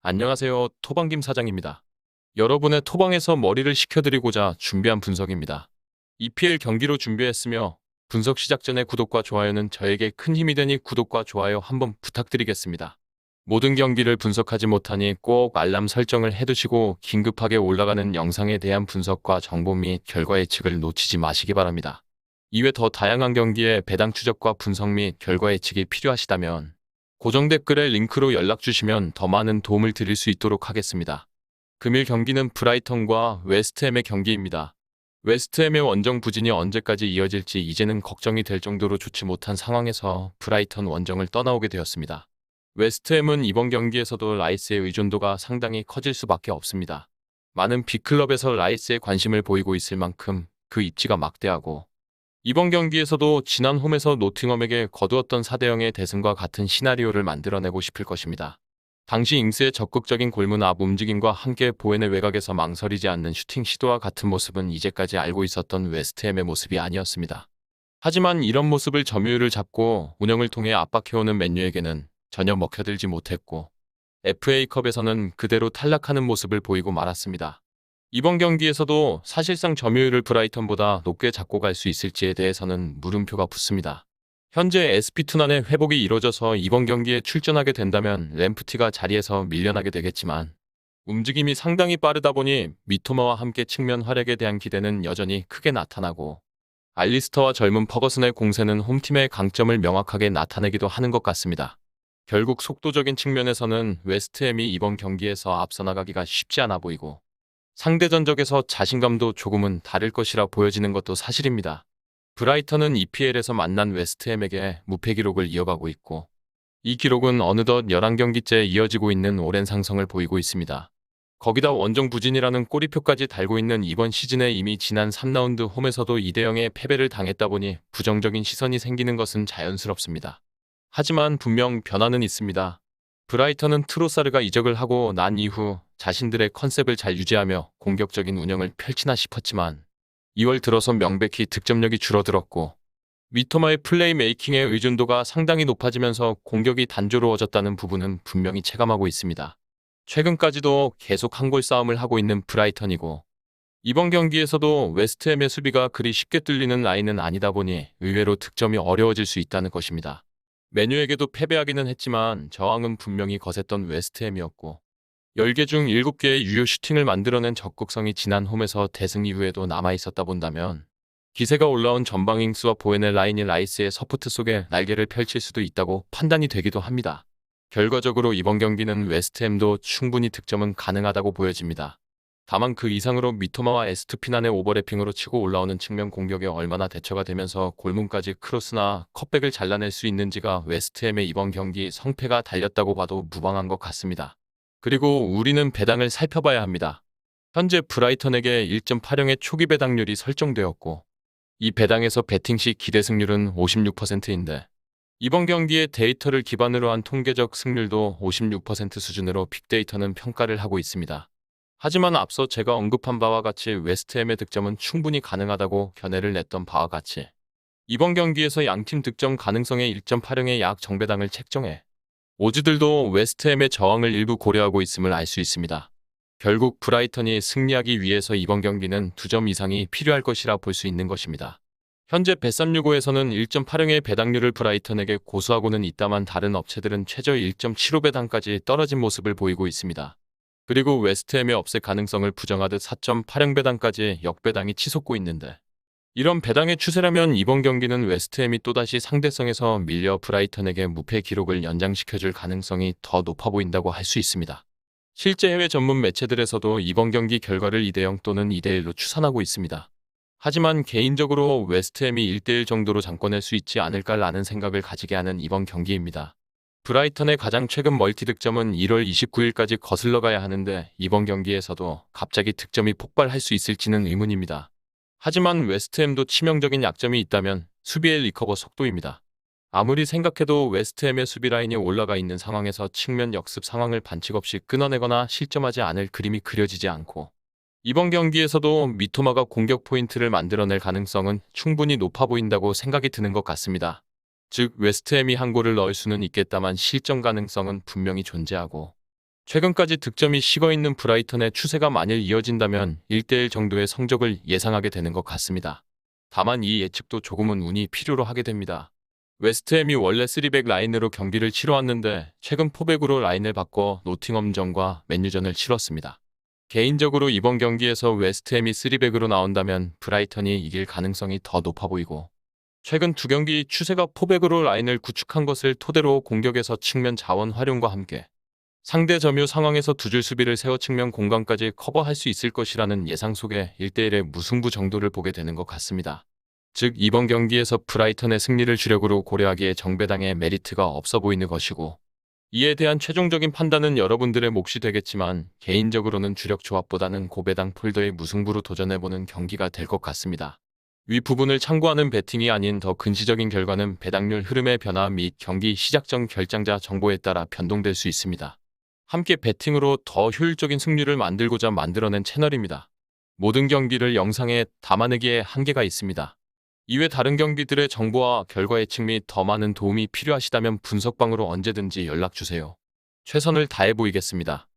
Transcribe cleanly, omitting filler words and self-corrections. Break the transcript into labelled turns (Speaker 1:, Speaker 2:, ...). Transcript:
Speaker 1: 안녕하세요. 토방김 사장입니다. 여러분의 토방에서 머리를 식혀드리고자 준비한 분석입니다. EPL 경기로 준비했으며 분석 시작 전에 구독과 좋아요는 저에게 큰 힘이 되니 구독과 좋아요 한번 부탁드리겠습니다. 모든 경기를 분석하지 못하니 꼭 알람 설정을 해두시고 긴급하게 올라가는 영상에 대한 분석과 정보 및 결과 예측을 놓치지 마시기 바랍니다. 이외 더 다양한 경기의 배당 추적과 분석 및 결과 예측이 필요하시다면 고정 댓글에 링크로 연락 주시면 더 많은 도움을 드릴 수 있도록 하겠습니다. 금일 경기는 브라이턴과 웨스트햄의 경기입니다. 웨스트햄의 원정 부진이 언제까지 이어질지 이제는 걱정이 될 정도로 좋지 못한 상황에서 브라이턴 원정을 떠나오게 되었습니다. 웨스트햄은 이번 경기에서도 라이스의 의존도가 상당히 커질 수밖에 없습니다. 많은 빅클럽에서 라이스에 관심을 보이고 있을 만큼 그 입지가 막대하고 이번 경기에서도 지난 홈에서 노팅엄에게 거두었던 4대0의 대승과 같은 시나리오를 만들어내고 싶을 것입니다. 당시 잉스의 적극적인 골문 앞 움직임과 함께 보엔의 외곽에서 망설이지 않는 슈팅 시도와 같은 모습은 이제까지 알고 있었던 웨스트햄의 모습이 아니었습니다. 하지만 이런 모습을 점유율을 잡고 운영을 통해 압박해오는 맨유에게는 전혀 먹혀들지 못했고 FA컵에서는 그대로 탈락하는 모습을 보이고 말았습니다. 이번 경기에서도 사실상 점유율을 브라이턴보다 높게 잡고 갈 수 있을지에 대해서는 물음표가 붙습니다. 현재 SP2난의 회복이 이뤄져서 이번 경기에 출전하게 된다면 램프티가 자리에서 밀려나게 되겠지만 움직임이 상당히 빠르다 보니 미토마와 함께 측면 활약에 대한 기대는 여전히 크게 나타나고 알리스터와 젊은 퍼거슨의 공세는 홈팀의 강점을 명확하게 나타내기도 하는 것 같습니다. 결국 속도적인 측면에서는 웨스트햄이 이번 경기에서 앞서 나가기가 쉽지 않아 보이고 상대 전적에서 자신감도 조금은 다를 것이라 보여지는 것도 사실입니다. 브라이턴은 EPL에서 만난 웨스트햄에게 무패 기록을 이어가고 있고 이 기록은 어느덧 11경기째 이어지고 있는 오랜 상승을 보이고 있습니다. 거기다 원정 부진이라는 꼬리표까지 달고 있는 이번 시즌에 이미 지난 3라운드 홈에서도 2대0의 패배를 당했다 보니 부정적인 시선이 생기는 것은 자연스럽습니다. 하지만 분명 변화는 있습니다. 브라이턴은 트로사르가 이적을 하고 난 이후 자신들의 컨셉을 잘 유지하며 공격적인 운영을 펼치나 싶었지만 2월 들어서 명백히 득점력이 줄어들었고 미토마의 플레이메이킹의 의존도가 상당히 높아지면서 공격이 단조로워졌다는 부분은 분명히 체감하고 있습니다. 최근까지도 계속 한 골 싸움을 하고 있는 브라이턴이고 이번 경기에서도 웨스트햄의 수비가 그리 쉽게 뚫리는 라인은 아니다 보니 의외로 득점이 어려워질 수 있다는 것입니다. 맨유에게도 패배하기는 했지만 저항은 분명히 거셌던 웨스트햄이었고 10개 중 7개의 유효 슈팅을 만들어낸 적극성이 지난 홈에서 대승 이후에도 남아있었다 본다면 기세가 올라온 전방 잉스와 보엔의 라인이 라이스의 서포트 속에 날개를 펼칠 수도 있다고 판단이 되기도 합니다. 결과적으로 이번 경기는 웨스트햄도 충분히 득점은 가능하다고 보여집니다. 다만 그 이상으로 미토마와 에스투피난의 오버래핑으로 치고 올라오는 측면 공격에 얼마나 대처가 되면서 골문까지 크로스나 컷백을 잘라낼 수 있는지가 웨스트햄의 이번 경기 성패가 달렸다고 봐도 무방한 것 같습니다. 그리고 우리는 배당을 살펴봐야 합니다. 현재 브라이턴에게 1.8형의 초기 배당률이 설정되었고 이 배당에서 배팅 시 기대 승률은 56%인데 이번 경기의 데이터를 기반으로 한 통계적 승률도 56% 수준으로 빅데이터는 평가를 하고 있습니다. 하지만 앞서 제가 언급한 바와 같이 웨스트햄의 득점은 충분히 가능하다고 견해를 냈던 바와 같이 이번 경기에서 양팀 득점 가능성의 1.8형의 약 정배당을 책정해 오즈들도 웨스트햄의 저항을 일부 고려하고 있음을 알 수 있습니다. 결국 브라이턴이 승리하기 위해서 이번 경기는 2점 이상이 필요할 것이라 볼 수 있는 것입니다. 현재 bet365에서는 1.8형의 배당률을 브라이턴에게 고수하고는 있다만 다른 업체들은 최저 1.75배당까지 떨어진 모습을 보이고 있습니다. 그리고 웨스트햄의 업세 가능성을 부정하듯 4.8형 배당까지 역배당이 치솟고 있는데 이런 배당의 추세라면 이번 경기는 웨스트햄이 또다시 상대성에서 밀려 브라이턴에게 무패 기록을 연장시켜줄 가능성이 더 높아 보인다고 할 수 있습니다. 실제 해외 전문 매체들에서도 이번 경기 결과를 2대0 또는 2대1로 추산하고 있습니다. 하지만 개인적으로 웨스트햄이 1대1 정도로 잠궈낼 수 있지 않을까라는 생각을 가지게 하는 이번 경기입니다. 브라이턴의 가장 최근 멀티 득점은 1월 29일까지 거슬러 가야 하는데 이번 경기에서도 갑자기 득점이 폭발할 수 있을지는 의문입니다. 하지만 웨스트햄도 치명적인 약점이 있다면 수비의 리커버 속도입니다. 아무리 생각해도 웨스트햄의 수비 라인이 올라가 있는 상황에서 측면 역습 상황을 반칙 없이 끊어내거나 실점하지 않을 그림이 그려지지 않고 이번 경기에서도 미토마가 공격 포인트를 만들어낼 가능성은 충분히 높아 보인다고 생각이 드는 것 같습니다. 즉 웨스트햄이 한 골을 넣을 수는 있겠다만 실점 가능성은 분명히 존재하고 최근까지 득점이 식어있는 브라이턴의 추세가 만일 이어진다면 1대1 정도의 성적을 예상하게 되는 것 같습니다. 다만 이 예측도 조금은 운이 필요로 하게 됩니다. 웨스트햄이 원래 3백 라인으로 경기를 치러왔는데 최근 4백으로 라인을 바꿔 노팅엄전과 맨유전을 치렀습니다. 개인적으로 이번 경기에서 웨스트햄이 3백으로 나온다면 브라이턴이 이길 가능성이 더 높아 보이고, 최근 두 경기 추세가 4백으로 라인을 구축한 것을 토대로 공격에서 측면 자원 활용과 함께 상대 점유 상황에서 두 줄 수비를 세워 측면 공간까지 커버할 수 있을 것이라는 예상 속에 1대1의 무승부 정도를 보게 되는 것 같습니다. 즉 이번 경기에서 브라이턴의 승리를 주력으로 고려하기에 정배당의 메리트가 없어 보이는 것이고, 이에 대한 최종적인 판단은 여러분들의 몫이 되겠지만 개인적으로는 주력 조합보다는 고배당 폴더의 무승부로 도전해보는 경기가 될 것 같습니다. 위 부분을 참고하는 베팅이 아닌 더 근시적인 결과는 배당률 흐름의 변화 및 경기 시작 전 결장자 정보에 따라 변동될 수 있습니다. 함께 베팅으로 더 효율적인 승률을 만들고자 만들어낸 채널입니다. 모든 경기를 영상에 담아내기에 한계가 있습니다. 이외 다른 경기들의 정보와 결과 예측 및 더 많은 도움이 필요하시다면 분석방으로 언제든지 연락주세요. 최선을 다해 보이겠습니다.